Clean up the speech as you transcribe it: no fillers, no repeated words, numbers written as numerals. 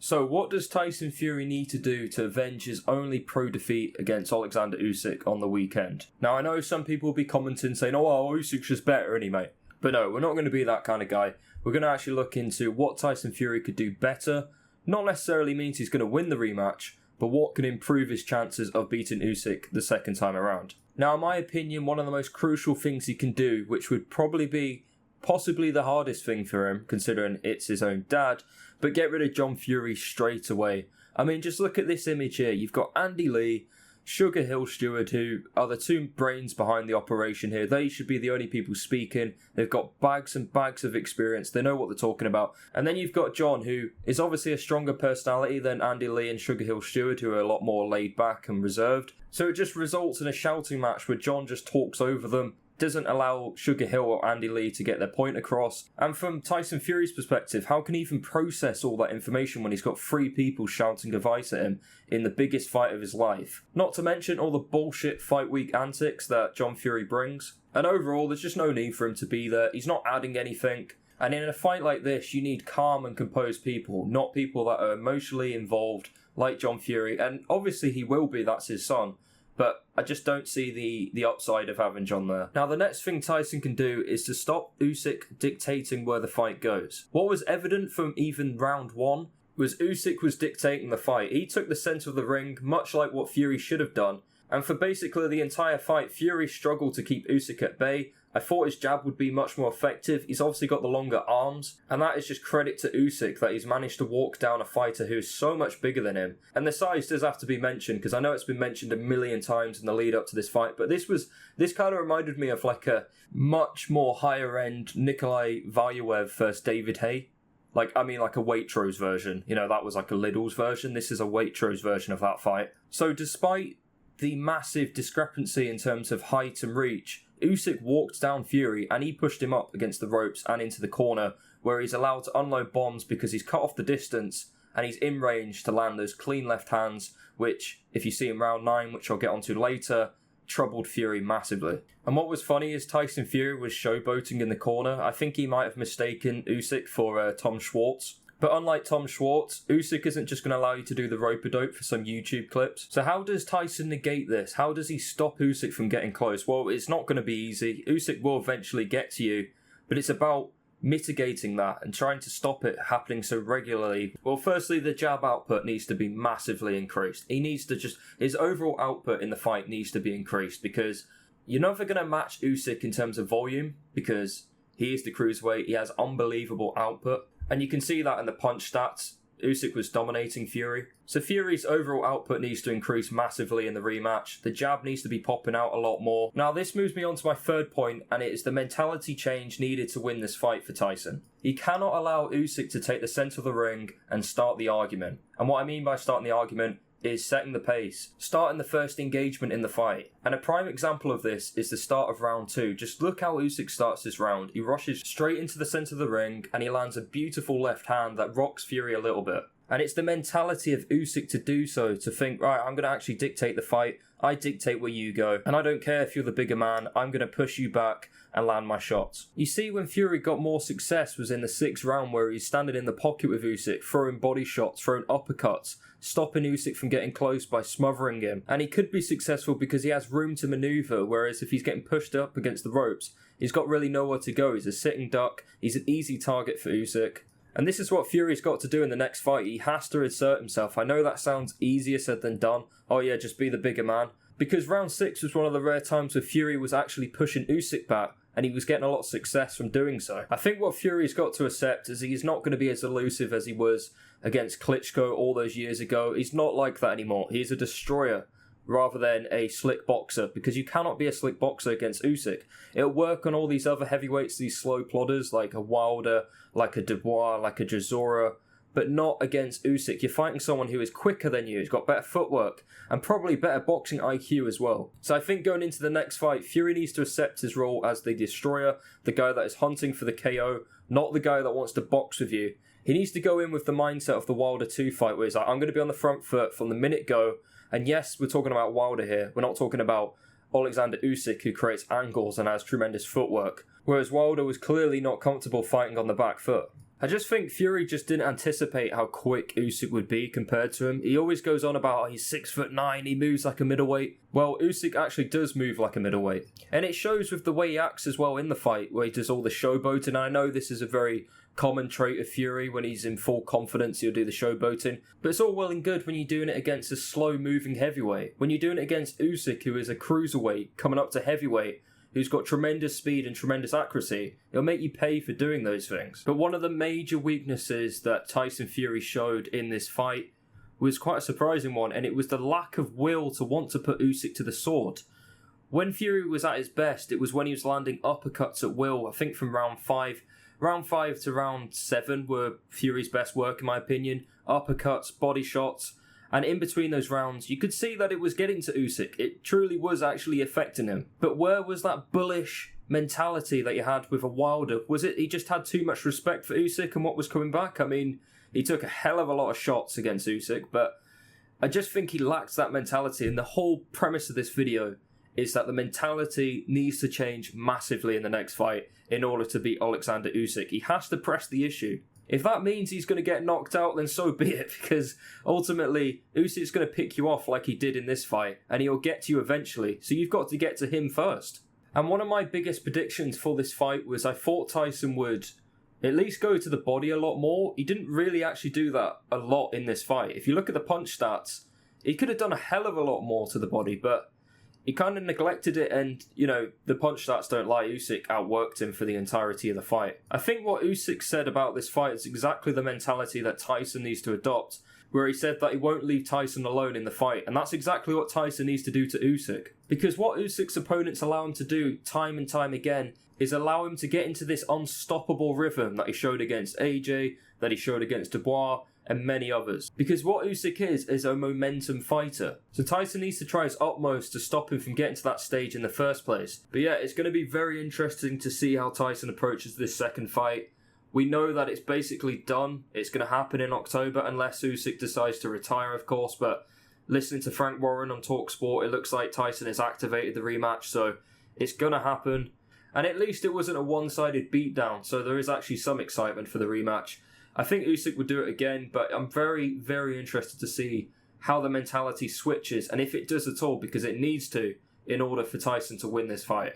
So what does Tyson Fury need to do to avenge his only pro defeat against Alexander Usyk on the weekend? Now I know some people will be commenting saying, Usyk's just better, isn't he, mate? But no, we're not going to be that kind of guy. We're going to actually look into what Tyson Fury could do better. Not necessarily means he's going to win the rematch, but what can improve his chances of beating Usyk the second time around. Now, in my opinion, one of the most crucial things he can do, which would probably be possibly the hardest thing for him, considering it's his own dad, but get rid of John Fury straight away. I mean, just look at this image here. You've got Andy Lee, Sugar Hill Stewart, who are the two brains behind the operation here. They should be the only people speaking. They've got bags and bags of experience. They know what they're talking about. And then you've got John, who is obviously a stronger personality than Andy Lee and Sugar Hill Stewart, who are a lot more laid back and reserved. So it just results in a shouting match where John just talks over them, doesn't allow Sugar Hill or Andy Lee to get their point across. And from Tyson Fury's perspective, how can he even process all that information when he's got three people shouting advice at him in the biggest fight of his life? Not to mention all the bullshit fight week antics that John Fury brings. And overall, there's just no need for him to be there. He's not adding anything. And in a fight like this, you need calm and composed people, not people that are emotionally involved like John Fury. And obviously he will be, that's his son. But I just don't see the upside of having John there. Now, the next thing Tyson can do is to stop Usyk dictating where the fight goes. What was evident from even round one was Usyk was dictating the fight. He took the centre of the ring, much like what Fury should have done. And for basically the entire fight, Fury struggled to keep Usyk at bay. I thought his jab would be much more effective. He's obviously got the longer arms, and that is just credit to Usyk that he's managed to walk down a fighter who is so much bigger than him. And the size does have to be mentioned, because I know it's been mentioned a million times in the lead up to this fight, but this kind of reminded me of like a much more higher end Nikolai Valuev versus David Haye. Like a Waitrose version. You know, that was like a Lidl's version. This is a Waitrose version of that fight. So despite the massive discrepancy in terms of height and reach, Usyk walked down Fury and he pushed him up against the ropes and into the corner, where he's allowed to unload bombs because he's cut off the distance and he's in range to land those clean left hands, which, if you see in round 9, which I'll get onto later, troubled Fury massively. And what was funny is Tyson Fury was showboating in the corner. I think he might have mistaken Usyk for Tom Schwartz. But unlike Tom Schwartz, Usyk isn't just going to allow you to do the rope-a-dope for some YouTube clips. So how does Tyson negate this? How does he stop Usyk from getting close? Well, it's not going to be easy. Usyk will eventually get to you, but it's about mitigating that and trying to stop it happening so regularly. Well, firstly, the jab output needs to be massively increased. His overall output in the fight needs to be increased, because you're never going to match Usyk in terms of volume, because he is the cruiserweight. He has unbelievable output. And you can see that in the punch stats. Usyk was dominating Fury. So Fury's overall output needs to increase massively in the rematch. The jab needs to be popping out a lot more. Now this moves me on to my third point, and it is the mentality change needed to win this fight for Tyson. He cannot allow Usyk to take the centre of the ring and start the argument. And what I mean by starting the argument is setting the pace, starting the first engagement in the fight. And a prime example of this is the start of round 2. Just look how Usyk starts this round. He rushes straight into the centre of the ring and he lands a beautiful left hand that rocks Fury a little bit. And it's the mentality of Usyk to do so, to think, right, I'm going to actually dictate the fight. I dictate where you go. And I don't care if you're the bigger man. I'm going to push you back and land my shots. You see, when Fury got more success was in the 6th round, where he's standing in the pocket with Usyk, throwing body shots, throwing uppercuts, stopping Usyk from getting close by smothering him. And he could be successful because he has room to manoeuvre, whereas if he's getting pushed up against the ropes, he's got really nowhere to go. He's a sitting duck. He's an easy target for Usyk. And this is what Fury's got to do in the next fight. He has to assert himself. I know that sounds easier said than done. Oh yeah, just be the bigger man. Because round 6 was one of the rare times where Fury was actually pushing Usyk back, and he was getting a lot of success from doing so. I think what Fury's got to accept is he's not going to be as elusive as he was against Klitschko all those years ago. He's not like that anymore. He's a destroyer rather than a slick boxer, because you cannot be a slick boxer against Usyk. It'll work on all these other heavyweights, these slow plodders like a Wilder, like a Dubois, like a Chisora, but not against Usyk. You're fighting someone who is quicker than you, who's got better footwork, and probably better boxing IQ as well. So I think going into the next fight, Fury needs to accept his role as the destroyer, the guy that is hunting for the KO, not the guy that wants to box with you. He needs to go in with the mindset of the Wilder 2 fight, where he's like, I'm going to be on the front foot from the minute go. And yes, we're talking about Wilder here. We're not talking about Alexander Usyk, who creates angles and has tremendous footwork. Whereas Wilder was clearly not comfortable fighting on the back foot. I just think Fury just didn't anticipate how quick Usyk would be compared to him. He always goes on about, oh, he's 6'9", he moves like a middleweight. Well, Usyk actually does move like a middleweight. And it shows with the way he acts as well in the fight, where he does all the showboating. And I know this is a very common trait of Fury. When he's in full confidence, he'll do the showboating. But it's all well and good when you're doing it against a slow-moving heavyweight. When you're doing it against Usyk, who is a cruiserweight, coming up to heavyweight, who's got tremendous speed and tremendous accuracy, it'll make you pay for doing those things. But one of the major weaknesses that Tyson Fury showed in this fight was quite a surprising one, and it was the lack of will to want to put Usyk to the sword. When Fury was at his best, it was when he was landing uppercuts at will. I think from round 5 to round 7 were Fury's best work in my opinion. Uppercuts, body shots, and in between those rounds, you could see that it was getting to Usyk. It truly was actually affecting him. But where was that bullish mentality that you had with a Wilder? Was it he just had too much respect for Usyk and what was coming back? I mean, he took a hell of a lot of shots against Usyk, but I just think he lacks that mentality. And the whole premise of this video is that the mentality needs to change massively in the next fight in order to beat Alexander Usyk. He has to press the issue. If that means he's going to get knocked out, then so be it, because ultimately Usyk's going to pick you off like he did in this fight, and he'll get to you eventually, so you've got to get to him first. And one of my biggest predictions for this fight was I thought Tyson would at least go to the body a lot more. He didn't really actually do that a lot in this fight. If you look at the punch stats, he could have done a hell of a lot more to the body, but he kind of neglected it, and, you know, the punch stats don't lie. Usyk outworked him for the entirety of the fight. I think what Usyk said about this fight is exactly the mentality that Tyson needs to adopt, where he said that he won't leave Tyson alone in the fight, and that's exactly what Tyson needs to do to Usyk. Because what Usyk's opponents allow him to do time and time again is allow him to get into this unstoppable rhythm that he showed against AJ, that he showed against Dubois, and many others. Because what Usyk is a momentum fighter. So Tyson needs to try his utmost to stop him from getting to that stage in the first place. But yeah, it's going to be very interesting to see how Tyson approaches this second fight. We know that it's basically done. It's going to happen in October unless Usyk decides to retire, of course. But listening to Frank Warren on TalkSport, it looks like Tyson has activated the rematch. So it's going to happen. And at least it wasn't a one-sided beatdown. So there is actually some excitement for the rematch. I think Usyk would do it again, but I'm very, very interested to see how the mentality switches, and if it does at all, because it needs to, in order for Tyson to win this fight.